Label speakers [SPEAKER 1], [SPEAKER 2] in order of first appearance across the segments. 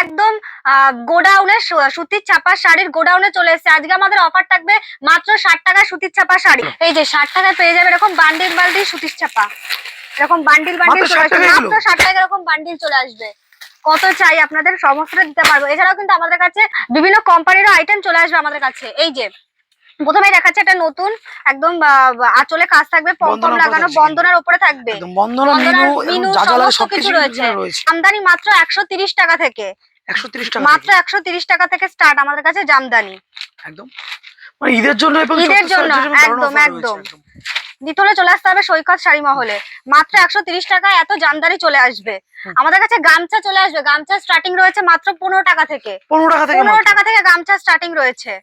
[SPEAKER 1] একদম গোডাউনের সুতির ছাপা শাড়ির গোডাউনে চলে এসেছে। আজকে আমাদের অফার থাকবে মাত্র 60 টাকায় সুতির ছাপা শাড়ি। এই যে 60 টাকায় পেয়ে যাবে এরকম বান্ডিল বান্ডিল সুতির ছাপা, এরকম বান্ডিল বান্ডিল চলে আসবে মাত্র 60 টাকায়, এরকম বান্ডিল চলে আসবে। কত চাই আপনাদের সমস্তটা দিতে পারবো। এছাড়াও কিন্তু আমাদের কাছে বিভিন্ন কোম্পানির আইটেম চলে আসবে আমাদের কাছে। এই যে প্রথমে দেখাচ্ছে একটা নতুন একদম আঁচলে কাজ থাকবে, পমপম লাগানো, বন্দনার উপরে থাকবে, মিনু সমস্ত কিছু রয়েছে। আমদানি মাত্র 130 টাকা থেকে,
[SPEAKER 2] 130 টাকা,
[SPEAKER 1] মাত্র 130 টাকা থেকে স্টার্ট আমাদের কাছে জামদানি।
[SPEAKER 2] একদম মানে ঈদের জন্য,
[SPEAKER 1] ঈদের জন্য একদম একদম দ্বিতলে চলে আসতে হবে সৈকত শাড়ি মহলে। মাত্র 130 টাকায় এত জামদানি চলে আসবে। আমাদের কাছে গামছা চলে আসবে, গামছা স্টার্টিং রয়েছে মাত্র 15 টাকা থেকে, 15 টাকা থেকে গামছা স্টার্টিং রয়েছে।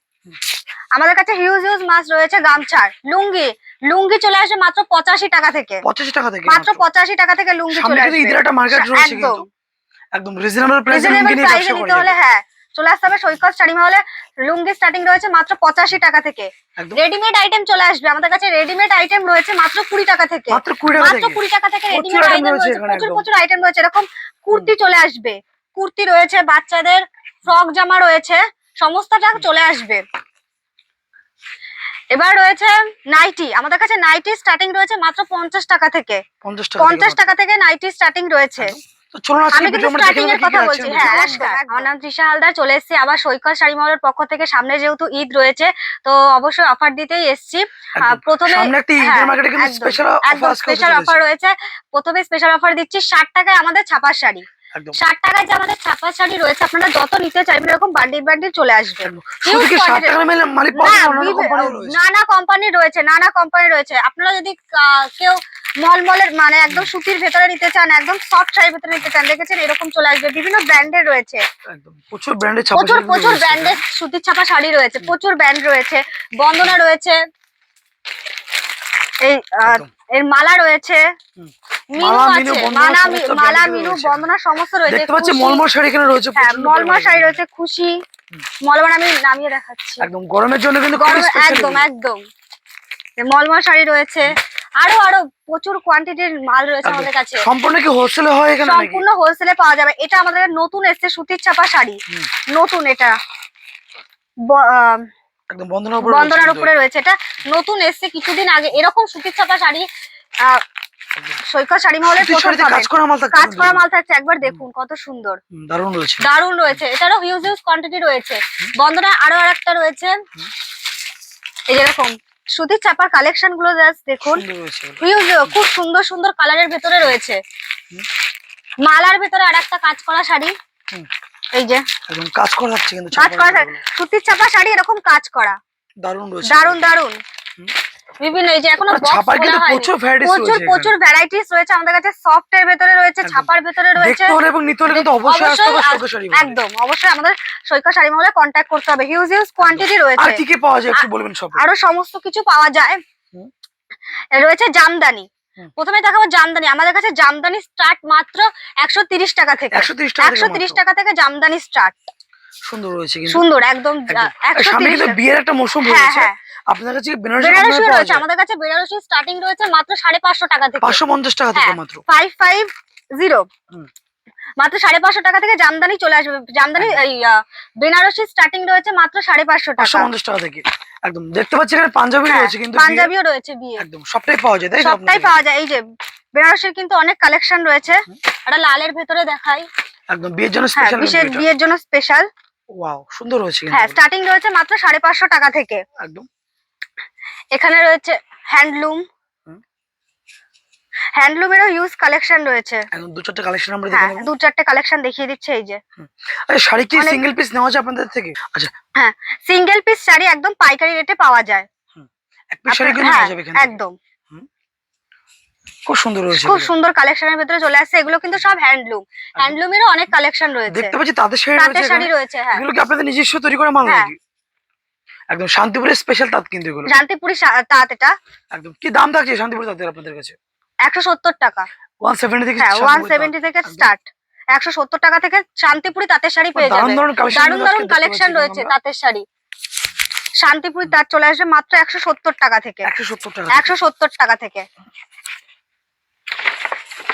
[SPEAKER 1] আমাদের কাছে হিউজ হিউজ মাছ রয়েছে গামছার। লুঙ্গি, লুঙ্গি চলে আসবে মাত্র 85 টাকা থেকে,
[SPEAKER 2] 85 টাকা থেকে,
[SPEAKER 1] মাত্র 85 টাকা থেকে লুঙ্গি চলে আসবে।
[SPEAKER 2] ঈদের একটা মার্কেট রয়েছে কিন্তু একদম রিজনেবল প্রাইসে লুঙ্গি নিয়ে ব্যবসা
[SPEAKER 1] করতে হলে হ্যাঁ চলে আসতে হবে সৈকত শাড়ি মহলে। লুঙ্গি স্টার্টিং রয়েছে মাত্র 85 টাকা থেকে। রেডিমেড আইটেম চলে আসবে আমাদের কাছে, রেডিমেড আইটেম রয়েছে মাত্র 20 টাকা থেকে, মাত্র 20 টাকা থেকে রেডিমেড আইটেম রয়েছে। প্রচুর প্রচুর আইটেম রয়েছে। এরকম কুর্তি চলে আসবে, কুর্তি রয়েছে, বাচ্চাদের ফ্রক জামা রয়েছে, সমস্তটা চলে আসবে। এবার রয়েছে নাইটি, আমাদের কাছে নাইটি স্টার্টিং রয়েছে মাত্র 50 টাকা থেকে, 50 টাকা থেকে নাইটি স্টার্টিং রয়েছে। আমি কিন্তু স্টার্টিং এর কথা বলছি। হ্যাঁ, আমার নাম তৃষা হালদার, চলে এসেছি আবার সৈকত শাড়ি মহলের পক্ষ থেকে। সামনে যেহেতু ঈদ রয়েছে তো অবশ্যই অফার দিতেই এসেছি। প্রথমে স্পেশাল অফার রয়েছে। প্রথমে স্পেশাল অফার দিচ্ছি 60 টাকায় আমাদের ছাপার শাড়ি। 60 টাকায় যে আমাদের ছাপার শাড়ি রয়েছে, আপনারা যত নিতে চাইবেন এরকম বান্ডিল বান্ডিল চলে আসবে। নানা কোম্পানি রয়েছে, নানা কোম্পানি রয়েছে। আপনারা যদি কেউ মলমলের মানে একদম সুতির ভেতরে নিতে চান, একদম সফট শাড়ির ভেতরে নিতে চান, দেখেছেন এরকম চলে আসবে। বিভিন্ন ব্র্যান্ডের রয়েছে,
[SPEAKER 2] প্রচুর ব্র্যান্ডের
[SPEAKER 1] সুতির ছাপা শাড়ি রয়েছে, প্রচুর ব্র্যান্ড রয়েছে। বন্দনা রয়েছে, এই এর মালা রয়েছে, মিনু আছে, মালা মিনু বন্দনা সমস্ত রয়েছে।
[SPEAKER 2] দেখতে পাচ্ছেন মলমল শাড়ি এখানে রয়েছে,
[SPEAKER 1] হ্যাঁ মলমল শাড়ি রয়েছে, খুশি মলমল আমি নামিয়ে দেখাচ্ছি।
[SPEAKER 2] একদম গরমের জন্য কিন্তু
[SPEAKER 1] একদম একদম মলমল শাড়ি রয়েছে। আরো আরো প্রচুর কোয়ান্টিটির মাল রয়েছে আমাদের কাছে।
[SPEAKER 2] সম্পূর্ণ কি হোলসেলে হয় এখানে?
[SPEAKER 1] সম্পূর্ণ হোলসেলে পাওয়া যাবে। এটা আমাদের নতুন এসেছে সুতির ছাপা শাড়ি, নতুন। এটা
[SPEAKER 2] একদম
[SPEAKER 1] বন্দনার উপরে রয়েছে, এটা নতুন এসেছে কিছুদিন আগে। এরকম সুতির ছাপা শাড়ি সৈকত শাড়ি মহলে কাজ করা মাল থাকছে। একবার দেখুন কত সুন্দর, দারুণ রয়েছে। এটারও হিউজ হিউজ কোয়ান্টিটি রয়েছে। বন্দনা আরো আরেকটা রয়েছে, এই যেরকম সুতির ছাপার কালেকশন গুলো জাস্ট দেখুন, হিউজ, খুব সুন্দর সুন্দর কালারের ভেতরে রয়েছে। মালার ভেতরে আরেকটা কাজ করা শাড়ি, এই যে
[SPEAKER 2] একদম কাজ করা আছে কিন্তু
[SPEAKER 1] কাজ করা সুতির ছাপা শাড়ি, এরকম কাজ করা,
[SPEAKER 2] দারুণ রয়েছে,
[SPEAKER 1] দারুণ দারুণ। বিভিন্ন এই যে এখনো
[SPEAKER 2] ছাপার কিন্তু
[SPEAKER 1] প্রচুর ভ্যারাইটিস রয়েছে আমাদের কাছে। সফট এর ভেতরে রয়েছে, ছাপার ভেতরে রয়েছে।
[SPEAKER 2] দেখতে হলে এবং নিতে হলে কিন্তু অবশ্যই আসতে হবে সৈকত শাড়ি মহলে।
[SPEAKER 1] একদম অবশ্যই আমাদের সৈকত শাড়ি মহলে কন্টাক্ট করতে হবে। হিউজ হিউজ কোয়ান্টিটি রয়েছে।
[SPEAKER 2] আর কি কি পাওয়া যায় একটু বলবেন? সব
[SPEAKER 1] আরো সমস্ত কিছু পাওয়া যায়। রয়েছে জামদানি, প্রথমে দেখাবো জামদানি। আমাদের কাছে জামদানি স্টার্ট মাত্র 130 টাকা থেকে, 130 টাকা থেকে জামদানি স্টার্ট।
[SPEAKER 2] সুন্দর রয়েছে কিন্তু,
[SPEAKER 1] সুন্দর একদম।
[SPEAKER 2] সামনে কিন্তু বিয়ের একটা মৌসুম রয়েছে। আপনাদের কাছে বেনারসি
[SPEAKER 1] রয়েছে, আমাদের কাছে বেনারসি স্টার্টিং রয়েছে মাত্র 550 টাকা থেকে,
[SPEAKER 2] 550 টাকা থেকে, মাত্র
[SPEAKER 1] 550 মাত্র 550 টাকা থেকে জামদানি চলে আসবে। জামদানি এই বেনারসি স্টার্টিং রয়েছে মাত্র 550 টাকা,
[SPEAKER 2] 550 টাকা থেকে। একদম দেখতে পাচ্ছি এখানে পাঞ্জাবি রয়েছে, কিন্তু
[SPEAKER 1] পাঞ্জাবিও রয়েছে, বিয়ে
[SPEAKER 2] একদম সবটাই পাওয়া যায়, তাই না?
[SPEAKER 1] সবটাই পাওয়া যায়। এই যে বেনারসির কিন্তু অনেক কালেকশন রয়েছে। এটা লালের ভেতরে দেখাই,
[SPEAKER 2] একদম বিয়ের জন্য স্পেশাল,
[SPEAKER 1] বিয়ের জন্য স্পেশাল।
[SPEAKER 2] ওয়াও সুন্দর রয়েছে।
[SPEAKER 1] হ্যাঁ স্টার্টিং রয়েছে মাত্র 550 টাকা থেকে।
[SPEAKER 2] একদম
[SPEAKER 1] এখানে রয়েছে হ্যান্ডলুম, হ্যান্ডলুমেরও হিউজ কালেকশন রয়েছে।
[SPEAKER 2] একদম দু চারটে কালেকশন আমরা দেখে নেব,
[SPEAKER 1] দু চারটে কালেকশন দেখিয়ে দিচ্ছে। এই যে
[SPEAKER 2] আরে শাড়ি কি সিঙ্গেল পিস নেওয়া যায় আপনাদের থেকে? আচ্ছা
[SPEAKER 1] হ্যাঁ, সিঙ্গেল পিস শাড়ি একদম পাইকারি রেটে পাওয়া যায়।
[SPEAKER 2] এক পিস শাড়ি কিনে নেওয়া যাবে এখানে,
[SPEAKER 1] একদম
[SPEAKER 2] খুব সুন্দর রয়েছে,
[SPEAKER 1] খুব সুন্দর কালেকশনের ভিতরে চলে আসছে। এগুলো কিন্তু সব হ্যান্ডলুম, হ্যান্ডলুমেরও অনেক কালেকশন রয়েছে।
[SPEAKER 2] দেখতে পাচ্ছি তাঁতের শাড়ি রয়েছে।
[SPEAKER 1] হ্যাঁ
[SPEAKER 2] এগুলো কি আপনাদের নিজস্ব তৈরি করা মাল নাকি? একদম শান্তিপুরের স্পেশাল তাঁত কিন্তু এগুলো,
[SPEAKER 1] শান্তিপুরি তাঁত। এটা
[SPEAKER 2] একদম কি দাম থাকছে শান্তিপুর তাঁতের আপনাদের কাছে?
[SPEAKER 1] 170 টাকা,
[SPEAKER 2] 170 থেকে,
[SPEAKER 1] 170 থেকে স্টার্ট। 170 টাকা থেকে শান্তিপুরি তাঁতের শাড়ি পেয়ে যাবেন। দারুণ দারুণ কালেকশন রয়েছে তাঁতের শাড়ি। শান্তিপুরি তাঁত চলে আসবে মাত্র 170 টাকা থেকে, 170 টাকা থেকে।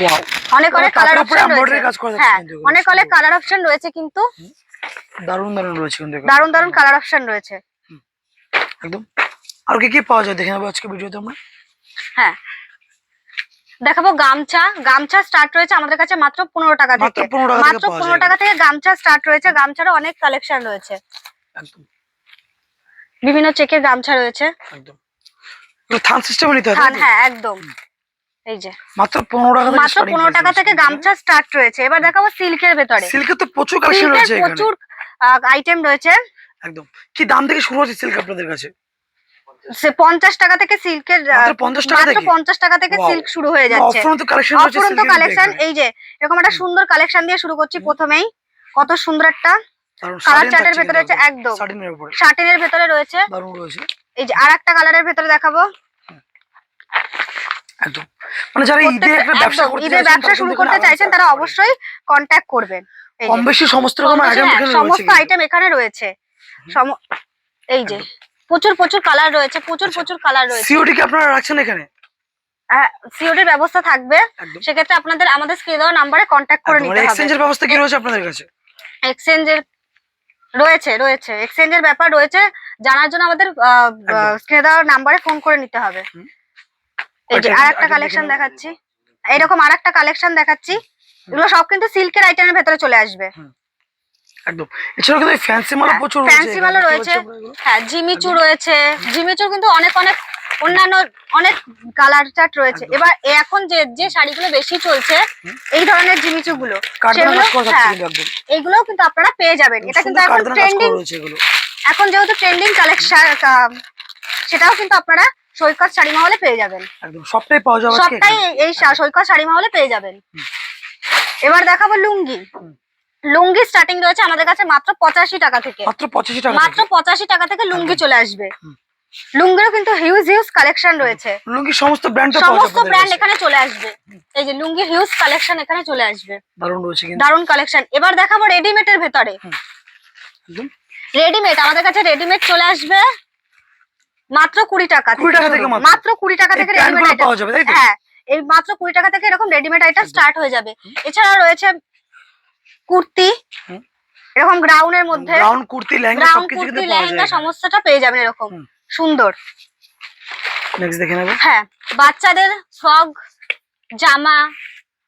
[SPEAKER 2] ওয়াও,
[SPEAKER 1] অনেক অনেক কালার
[SPEAKER 2] তারপরে
[SPEAKER 1] অপশন
[SPEAKER 2] এমব্রয়ডারি
[SPEAKER 1] রয়েছে।
[SPEAKER 2] কাজ করা
[SPEAKER 1] হ্যাঁ,
[SPEAKER 2] যাচ্ছে কিন্তু
[SPEAKER 1] অনেক অনেক কালার অপশন রয়েছে কিন্তু,
[SPEAKER 2] দারুণ দারুণ রয়েছে কিন্তু এগুলো।
[SPEAKER 1] দারুন দারুন কালার অপশন রয়েছে।
[SPEAKER 2] একদম। আর কি কি পাওয়া যায় দেখে নেবো আজকে ভিডিওতে আমরা।
[SPEAKER 1] হ্যাঁ, দেখাবো গামছা। গামছা স্টার্ট রয়েছে আমাদের কাছে মাত্র 15 টাকা
[SPEAKER 2] মাত্র
[SPEAKER 1] থেকে।
[SPEAKER 2] 15 টাকা থেকে
[SPEAKER 1] মাত্র
[SPEAKER 2] পাওয়া
[SPEAKER 1] 15
[SPEAKER 2] যায়
[SPEAKER 1] টাকা থেকে গামছা স্টার্ট রয়েছে। গামছারও অনেক কালেকশন রয়েছে,
[SPEAKER 2] একদম
[SPEAKER 1] বিভিন্ন চেকের গামছা রয়েছে।
[SPEAKER 2] একদম। এগুলো থান সিস্টেমে নিতে হবে,
[SPEAKER 1] থান,
[SPEAKER 2] তাই তো?
[SPEAKER 1] হ্যাঁ একদম। এই যে
[SPEAKER 2] মাত্র 15 টাকা থেকে
[SPEAKER 1] মাত্র 15 টাকা থেকে গামছা স্টার্ট রয়েছে। এবার দেখাবো সিল্কের ভেতরে।
[SPEAKER 2] সিল্কের তো প্রচুর কালেকশন
[SPEAKER 1] সিল্কের
[SPEAKER 2] রয়েছে এখানে।
[SPEAKER 1] প্রচুর আইটেম রয়েছে।
[SPEAKER 2] একদম। কি দাম থেকে শুরু হচ্ছে সিল্ক আপনাদের কাছে?
[SPEAKER 1] 50 টাকা থেকে সিল্কের,
[SPEAKER 2] মাত্র 50 টাকা
[SPEAKER 1] মাত্র
[SPEAKER 2] থেকে?
[SPEAKER 1] 50 টাকা থেকে
[SPEAKER 2] Wow!
[SPEAKER 1] সিল্ক শুরু হয়ে যাচ্ছে।
[SPEAKER 2] অফুরন্ত কালেকশন রয়েছে
[SPEAKER 1] অফুরন্ত
[SPEAKER 2] সিল্কের
[SPEAKER 1] কালেকশন।
[SPEAKER 2] এখানে।
[SPEAKER 1] এই যে এরকম একটা সুন্দর কালেকশন দিয়ে শুরু করছি প্রথমেই। কত সুন্দর একটা
[SPEAKER 2] দারুণ
[SPEAKER 1] কালার
[SPEAKER 2] শাড়ি
[SPEAKER 1] চার্টের
[SPEAKER 2] থাকছে
[SPEAKER 1] ভেতরে
[SPEAKER 2] কিন্তু
[SPEAKER 1] আছে, একদম
[SPEAKER 2] শাড়ির উপরে
[SPEAKER 1] শার্টিনের ভেতরে রয়েছে।
[SPEAKER 2] দারুণ রয়েছে
[SPEAKER 1] এই যে আরেকটা কালারের ভেতরে দেখাবো।
[SPEAKER 2] একদম। মানে যারা ঈদে একটা ব্যবসা
[SPEAKER 1] একদম
[SPEAKER 2] করতে
[SPEAKER 1] ঈদের
[SPEAKER 2] চাইছেন,
[SPEAKER 1] ব্যবসা
[SPEAKER 2] তারা
[SPEAKER 1] শুরু
[SPEAKER 2] কিন্তু
[SPEAKER 1] করতে
[SPEAKER 2] এখানে
[SPEAKER 1] চাইছেন
[SPEAKER 2] আরামসে
[SPEAKER 1] তারা
[SPEAKER 2] আসতে পারেন।
[SPEAKER 1] অবশ্যই কন্ট্যাক্ট করবেন। এই যে
[SPEAKER 2] কম বেশি সমস্ত রকম
[SPEAKER 1] কম বেশি,
[SPEAKER 2] আইটেম
[SPEAKER 1] হ্যাঁ,
[SPEAKER 2] এখানে রয়েছে
[SPEAKER 1] সমস্ত
[SPEAKER 2] কিন্তু।
[SPEAKER 1] আইটেম এখানে রয়েছে। এই যে প্রচুর প্রচুর কালার রয়েছে, প্রচুর প্রচুর কালার রয়েছে।
[SPEAKER 2] সিওডি কি আপনারা রাখছেন এখানে?
[SPEAKER 1] সিওডির ব্যবস্থা থাকবে।
[SPEAKER 2] একদম।
[SPEAKER 1] সেক্ষেত্রে আপনাদের আমাদের স্ক্রিনে দেওয়া নাম্বারে কন্ট্যাক্ট করে নিতে হবে।
[SPEAKER 2] এক্সচেঞ্জের ব্যবস্থা কি রয়েছে আপনাদের কাছে?
[SPEAKER 1] এক্সচেঞ্জের রয়েছে, রয়েছে এক্সচেঞ্জের ব্যাপার রয়েছে। জানার জন্য আমাদের
[SPEAKER 2] একদম।
[SPEAKER 1] স্ক্রিনে দেওয়া নাম্বারে ফোন করে নিতে হবে। এই যে
[SPEAKER 2] আচ্ছা,
[SPEAKER 1] আরেকটা
[SPEAKER 2] আগে
[SPEAKER 1] কালেকশন
[SPEAKER 2] দেখে নেবো।
[SPEAKER 1] দেখাচ্ছি, এরকম আরেকটা কালেকশন দেখাচ্ছি। এগুলো সব কিন্তু সিল্কের আইটেমের ভেতরে চলে আসবে।
[SPEAKER 2] একদম। এছাড়াও কিন্তু ফ্যান্সি মালও প্রচুর রয়েছে।
[SPEAKER 1] ফ্যান্সি মালও রয়েছে। হ্যাঁ, জিমিচু রয়েছে। জিমিচুর কিন্তু অনেক অনেক অন্যান্য অনেক কালার চার্ট রয়েছে।
[SPEAKER 2] একদম।
[SPEAKER 1] এবার এখন যে যে শাড়িগুলো বেশি চলছে এই ধরনের জিমিচু গুলো,
[SPEAKER 2] কারদানা
[SPEAKER 1] সেগুলো
[SPEAKER 2] কাজ করা থাকছে
[SPEAKER 1] হ্যাঁ
[SPEAKER 2] কিন্তু একদম।
[SPEAKER 1] এগুলোও কিন্তু আপনারা পেয়ে যাবেন। এটা কিন্তু
[SPEAKER 2] সুন্দর
[SPEAKER 1] এখন
[SPEAKER 2] কারদানা কাজ
[SPEAKER 1] ট্রেন্ডিং,
[SPEAKER 2] করা রয়েছে এগুলো।
[SPEAKER 1] এখন যেহেতু ট্রেন্ডিং কালেকশন, সেটাও কিন্তু আপনারা সৈকত শাড়ি মহলে পেয়ে যাবেন।
[SPEAKER 2] একদম সবটাই পাওয়া যাবে আজকে
[SPEAKER 1] সবটাই
[SPEAKER 2] এখানে।
[SPEAKER 1] এই সৈকত শাড়ি মহলে পেয়ে যাবেন। এবার দেখাবো লুঙ্গি। লুঙ্গি স্টার্টিং রয়েছে আমাদের কাছে মাত্র 85 টাকা থেকে।
[SPEAKER 2] মাত্র 85 টাকা
[SPEAKER 1] মাত্র
[SPEAKER 2] থেকে
[SPEAKER 1] 85 টাকা থেকে লুঙ্গি
[SPEAKER 2] একদম।
[SPEAKER 1] চলে আসবে। লুঙ্গিরও কিন্তু হিউজ হিউজ কালেকশন রয়েছে।
[SPEAKER 2] লুঙ্গি সমস্ত ব্র্যান্ডটা পাওয়া
[SPEAKER 1] সমস্ত
[SPEAKER 2] যাবে আপনাদের
[SPEAKER 1] ব্র্যান্ড
[SPEAKER 2] কাছে।
[SPEAKER 1] এখানে চলে আসবে। এই যে লুঙ্গির হিউজ কালেকশন এখানে চলে আসবে,
[SPEAKER 2] দারুণ রয়েছে কিন্তু
[SPEAKER 1] দারুন কালেকশন। এবার দেখাবো রেডিমেডের ভেতরে।
[SPEAKER 2] একদম।
[SPEAKER 1] রেডিমেড আমাদের কাছে রেডিমেড চলে আসবে মাত্র 20 টাকা
[SPEAKER 2] 20 টাকা থেকে
[SPEAKER 1] শুরু। মাত্র 20 টাকা থেকে
[SPEAKER 2] এই
[SPEAKER 1] রেডিমেড
[SPEAKER 2] প্যান্টগুলো
[SPEAKER 1] আইটেম
[SPEAKER 2] পাওয়া যাবে, তাই তো?
[SPEAKER 1] হ্যাঁ, এই মাত্র 20 টাকা থেকে এরকম রেডিমেড আইটেম স্টার্ট হয়ে যাবে। এছাড়াও রয়েছে কুর্তি,
[SPEAKER 2] হুম।
[SPEAKER 1] এরকম গ্রাউন্ডের মধ্যে
[SPEAKER 2] ব্রাউন কুর্তি লেহেঙ্গা
[SPEAKER 1] গ্রাউন্ড
[SPEAKER 2] সবকিছু
[SPEAKER 1] কুর্তি
[SPEAKER 2] কিন্তু পাওয়া
[SPEAKER 1] লেহেঙ্গা
[SPEAKER 2] যায়।
[SPEAKER 1] সমস্তটা পেয়ে যাবেন এরকম
[SPEAKER 2] হুম।
[SPEAKER 1] সুন্দর।
[SPEAKER 2] নেক্সট দেখে নেব।
[SPEAKER 1] হ্যাঁ, বাচ্চাদের ফ্রক, জামা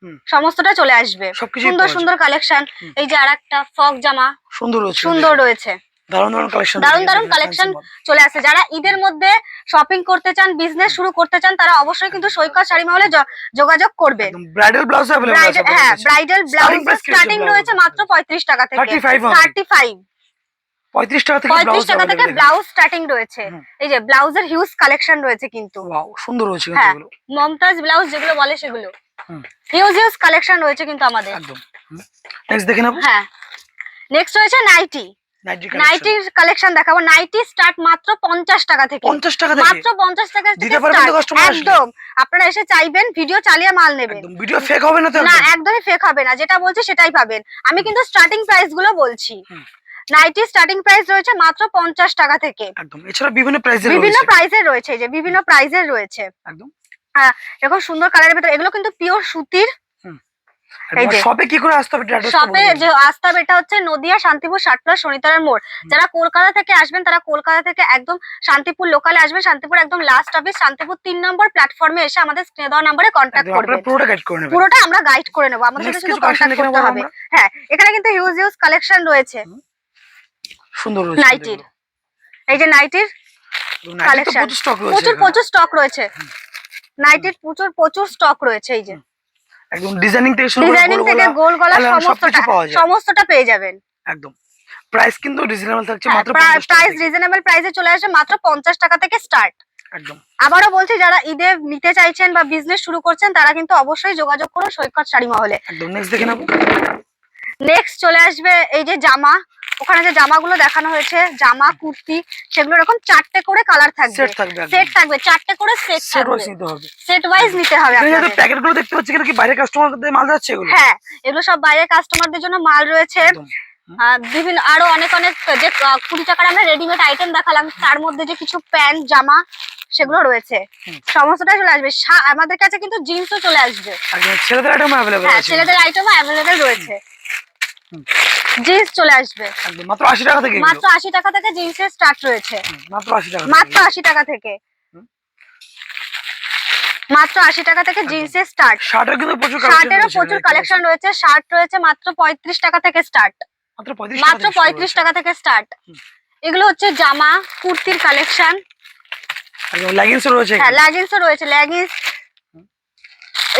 [SPEAKER 2] হুম।
[SPEAKER 1] সমস্তটা চলে আসবে।
[SPEAKER 2] সবকিছুই
[SPEAKER 1] সুন্দর
[SPEAKER 2] পাওয়া
[SPEAKER 1] সুন্দর কালেকশন। এই যে আরেকটা ফ্রক জামা
[SPEAKER 2] সুন্দর রয়েছে।
[SPEAKER 1] সুন্দর রয়েছে।
[SPEAKER 2] দারুণ দারুণ কালেকশন।
[SPEAKER 1] দারুন দারুন কালেকশন চলে আসছে। যারা ঈদের মধ্যে শপিং করতে চান, বিজনেস শুরু করতে চান, তারা অবশ্যই কিন্তু সৈকত শাড়ি মহলে যোগাযোগ করবেন।
[SPEAKER 2] ব্রাইডাল ব্লাউজ अवेलेबल আছে আপনাদের
[SPEAKER 1] হ্যাঁ,
[SPEAKER 2] কাছে।
[SPEAKER 1] ব্রাইডাল ব্লাউজ
[SPEAKER 2] price কি
[SPEAKER 1] স্টার্টিং
[SPEAKER 2] রয়েছে
[SPEAKER 1] রয়েছে মাত্র 35 টাকা থেকে।
[SPEAKER 2] 35 only।
[SPEAKER 1] 35
[SPEAKER 2] 35 টাকা থেকে
[SPEAKER 1] 35
[SPEAKER 2] ব্লাউজ
[SPEAKER 1] টাকা থেকে
[SPEAKER 2] available
[SPEAKER 1] ব্লাউজ স্টার্টিং রয়েছে।
[SPEAKER 2] হুম।
[SPEAKER 1] এই যে ব্লাউজের হিউজ কালেকশন রয়েছে কিন্তু।
[SPEAKER 2] ওয়াও সুন্দর রয়েছে কিন্তু
[SPEAKER 1] হ্যাঁ,
[SPEAKER 2] এগুলো।
[SPEAKER 1] মমতাজ ব্লাউজ যেগুলো বলে সেগুলো
[SPEAKER 2] হুম।
[SPEAKER 1] হিউজ হিউজ কালেকশন রয়েছে কিন্তু আমাদের।
[SPEAKER 2] একদম। নেক্সট দেখে নেব।
[SPEAKER 1] হ্যাঁ, নেক্সট রয়েছে নাইটি। নাইটির কালেকশন দেখাবো। নাইটি স্টার্ট মাত্র 50 টাকা থেকে।
[SPEAKER 2] 50 টাকা থেকে
[SPEAKER 1] মাত্র 50 টাকা থেকে
[SPEAKER 2] দিতে পারবেন তো
[SPEAKER 1] start।
[SPEAKER 2] কাস্টমার আসলে?
[SPEAKER 1] একদম, আপনারা এসে চাইবেন, ভিডিও চালিয়ে মাল নেবেন।
[SPEAKER 2] একদম ভিডিও ফেক হবে না তো?
[SPEAKER 1] না,
[SPEAKER 2] একদম?
[SPEAKER 1] একদমই ফেক হবে না, যেটা বলছি সেটাই পাবেন। আমি কিন্তু স্টার্টিং প্রাইস গুলো বলছি।
[SPEAKER 2] হুম।
[SPEAKER 1] নাইটি স্টার্টিং প্রাইস রয়েছে মাত্র 50 টাকা থেকে।
[SPEAKER 2] একদম। এছাড়া বিভিন্ন প্রাইসের
[SPEAKER 1] বিভিন্ন
[SPEAKER 2] রয়েছে।
[SPEAKER 1] প্রাইসের রয়েছে, এই যে বিভিন্ন প্রাইসের রয়েছে।
[SPEAKER 2] একদম।
[SPEAKER 1] এরকম সুন্দর কালারের ভেতরে এগুলো কিন্তু পিওর সুতির। এই যে
[SPEAKER 2] শপে কি করে আসতে হবে একটু অ্যাড্রেস
[SPEAKER 1] শপে যে আসতে হবে, এটা হচ্ছে নদিয়া শান্তিপুর 60 শনিতলার মোড়। যারা কলকাতা থেকে আসবেন তারা কলকাতা থেকে একদম শান্তিপুর লোকালে আসবেন। শান্তিপুর একদম লাস্ট অফিস, শান্তিপুর 3 নম্বর প্ল্যাটফর্মে এসে আমাদের স্ক্রিনে দেওয়া নম্বরে কন্ট্যাক্ট করবেন।
[SPEAKER 2] আপনারা পুরোটা গাইড করে নেবেন।
[SPEAKER 1] পুরোটা আমরা গাইড করে নেব, আমাদের সাথে
[SPEAKER 2] Next
[SPEAKER 1] শুধু
[SPEAKER 2] কিছু collection
[SPEAKER 1] কন্ট্যাক্ট
[SPEAKER 2] দেখে
[SPEAKER 1] করতে
[SPEAKER 2] নেবো
[SPEAKER 1] হবে।
[SPEAKER 2] আমরা।
[SPEAKER 1] হ্যাঁ, এখানে কিন্তু হিউজ হিউজ কালেকশন রয়েছে
[SPEAKER 2] সুন্দর রয়েছে
[SPEAKER 1] নাইটির। এই যে নাইটির কালেকশন
[SPEAKER 2] প্রচুর স্টক রয়েছে।
[SPEAKER 1] প্রচুর প্রচুর স্টক রয়েছে। নাইটির প্রচুর প্রচুর স্টক রয়েছে। এই যে
[SPEAKER 2] একদম ডিজাইনিং থেকে শুরু করে
[SPEAKER 1] ডিজাইনিং থেকে গোল গলা
[SPEAKER 2] সবকিছু পাওয়া যায়।
[SPEAKER 1] সমস্তটা পেয়ে যাবেন।
[SPEAKER 2] একদম। প্রাইস কিন্তু রিজনেবল থাকছে মাত্র 50 টাকা
[SPEAKER 1] প্রাইস
[SPEAKER 2] থেকে।
[SPEAKER 1] রিজনেবল প্রাইসে চলে আসে মাত্র 50 টাকা থেকে স্টার্ট।
[SPEAKER 2] একদম।
[SPEAKER 1] আবারও বলছি, যারা ঈদে নিতে চাইছেন বা বিজনেস শুরু করছেন তারা কিন্তু অবশ্যই যোগাযোগ করুন সৈকত শাড়ি মহলে।
[SPEAKER 2] একদম। নেক্সট দেখে নেব।
[SPEAKER 1] নেক্সট চলে আসবে এই যে জামা। ওখানে যে জামাগুলো দেখানো হয়েছে, জামা কুর্তি, সেগুলো এরকম 4টে করে কালার থাকবে।
[SPEAKER 2] সেট থাকবে।
[SPEAKER 1] সেট থাকবে 4টে করে সেট
[SPEAKER 2] সেট
[SPEAKER 1] থাকবে।
[SPEAKER 2] ওয়াইজ নিতে হবে।
[SPEAKER 1] সেট ওয়াইজ নিতে হবে
[SPEAKER 2] এখানে যে
[SPEAKER 1] আপনাদের।
[SPEAKER 2] প্যাকেটগুলো দেখতে পাচ্ছি এগুলো কি বাইরে কাস্টমারদের মাল যাচ্ছে এগুলো?
[SPEAKER 1] হ্যাঁ, এগুলো সব বাইরের কাস্টমারদের জন্য মাল রয়েছে।
[SPEAKER 2] একদম।
[SPEAKER 1] বিভিন্ন আরো অনেক অনেক যে 20 টাকার আমরা রেডিমেড আইটেম দেখালাম, তার মধ্যে যে কিছু প্যান্ট জামা সেগুলো রয়েছে।
[SPEAKER 2] হুম।
[SPEAKER 1] সমস্তটাই চলে আসবে। আমাদের কাছে কিন্তু জিন্সও চলে আসবে।
[SPEAKER 2] একদম ছেলেদের আইটেম अवेलेबल
[SPEAKER 1] হ্যাঁ,
[SPEAKER 2] আছে।
[SPEAKER 1] ছেলেদের আইটেমও অ্যাভেলেবেল রয়েছে।
[SPEAKER 2] হুম।
[SPEAKER 1] জিন্স চলে আসবে
[SPEAKER 2] একদম মাত্র 80 টাকা থেকে এগুলো।
[SPEAKER 1] মাত্র 80 টাকা থেকে জিন্সের স্টার্ট রয়েছে।
[SPEAKER 2] মাত্র 80 টাকা
[SPEAKER 1] মাত্র 80 টাকা থেকে।
[SPEAKER 2] হুম।
[SPEAKER 1] মাত্র 80 টাকা থেকে জিন্সের স্টার্ট।
[SPEAKER 2] শার্টের কিন্তু প্রচুর কালেকশন
[SPEAKER 1] শার্টেরও প্রচুর কালেকশন রয়েছে। শার্ট রয়েছে মাত্র 35 টাকা থেকে স্টার্ট।
[SPEAKER 2] মাত্র 35
[SPEAKER 1] মাত্র 35 টাকা থেকে স্টার্ট।
[SPEAKER 2] হুম।
[SPEAKER 1] এগুলো হচ্ছে জামা, কুর্তির কালেকশন।
[SPEAKER 2] একদম লেগিংস রয়েছে।
[SPEAKER 1] হ্যাঁ, লেগিংসও রয়েছে। লেগিংস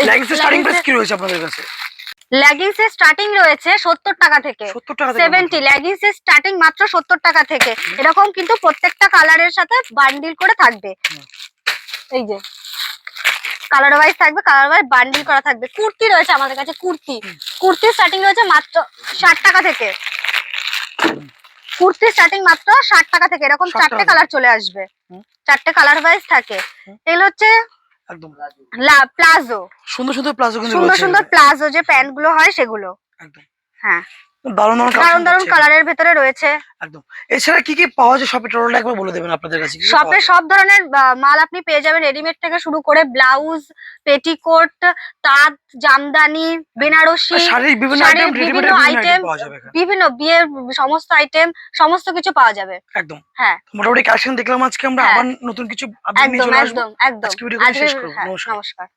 [SPEAKER 2] লেগিংসের স্টার্টিং প্রাইস কি রয়েছে আপনাদের কাছে?
[SPEAKER 1] লেগিংসের স্টার্টিং রয়েছে 70 টাকা থেকে।
[SPEAKER 2] 70 টাকা থেকে
[SPEAKER 1] 70 লেগিংসের স্টার্টিং মাত্র 70 টাকা থেকে। এরকম কিন্তু প্রত্যেকটা কালারের সাথে বান্ডিল করে থাকবে।
[SPEAKER 2] হুম।
[SPEAKER 1] এই যে কালার ওয়াইজ থাকবে, কালার ওয়াইজ বান্ডিল করা থাকবে। কুর্তি রয়েছে আমাদের কাছে। কুর্তি স্টার্টিং রয়েছে মাত্র 60 টাকা থেকে। কুর্তি স্টার্টিং মাত্র 60 টাকা থেকে। এরকম
[SPEAKER 2] 60
[SPEAKER 1] চারটে
[SPEAKER 2] টাকা।
[SPEAKER 1] কালার চলে আসবে।
[SPEAKER 2] হুম।
[SPEAKER 1] চারটে কালার ওয়াইজ থাকে।
[SPEAKER 2] হুম।
[SPEAKER 1] এগুলো হচ্ছে
[SPEAKER 2] একদম
[SPEAKER 1] প্লাজো।
[SPEAKER 2] সুন্দর সুন্দর প্লাজো কিন্তু
[SPEAKER 1] সুন্দর
[SPEAKER 2] রয়েছে।
[SPEAKER 1] সুন্দর প্লাজো যে প্যান্ট গুলো হয় সেগুলো।
[SPEAKER 2] একদম
[SPEAKER 1] হ্যাঁ,
[SPEAKER 2] দারুণ দারুণ
[SPEAKER 1] দারুন দারুন কালারের ভেতরে রয়েছে।
[SPEAKER 2] একদম। এছাড়া কি কি পাওয়া যায় শপে টোটালটা একবার বলে দেবেন আপনাদের কাছে? কি কি পাওয়া
[SPEAKER 1] শপে
[SPEAKER 2] যায়?
[SPEAKER 1] সব ধরনের মাল আপনি পেয়ে যাবেন। রেডিমেড থেকে শুরু করে ব্লাউজ, পেটিকোট, তাঁত, জামদানি, বেনারসি,
[SPEAKER 2] আর শাড়ির বিভিন্ন
[SPEAKER 1] শাড়ির
[SPEAKER 2] আইটেম রেডিমেড
[SPEAKER 1] বিভিন্ন
[SPEAKER 2] আইটেম
[SPEAKER 1] আইটেম,
[SPEAKER 2] পাওয়া যাবে এখানে।
[SPEAKER 1] বিভিন্ন বিয়ের সমস্ত আইটেম, সমস্ত কিছু পাওয়া যাবে।
[SPEAKER 2] একদম
[SPEAKER 1] হ্যাঁ,
[SPEAKER 2] মোটামুটি কালেকশন দেখলাম আজকে আমরা।
[SPEAKER 1] হ্যাঁ।
[SPEAKER 2] আবার নতুন কিছু আপডেট নিয়ে
[SPEAKER 1] একদম
[SPEAKER 2] চলে আসবো।
[SPEAKER 1] একদম একদম।
[SPEAKER 2] আজকে ভিডিও শেষ করবো।
[SPEAKER 1] হ্যাঁ,
[SPEAKER 2] নমস্কার।
[SPEAKER 1] নমস্কার।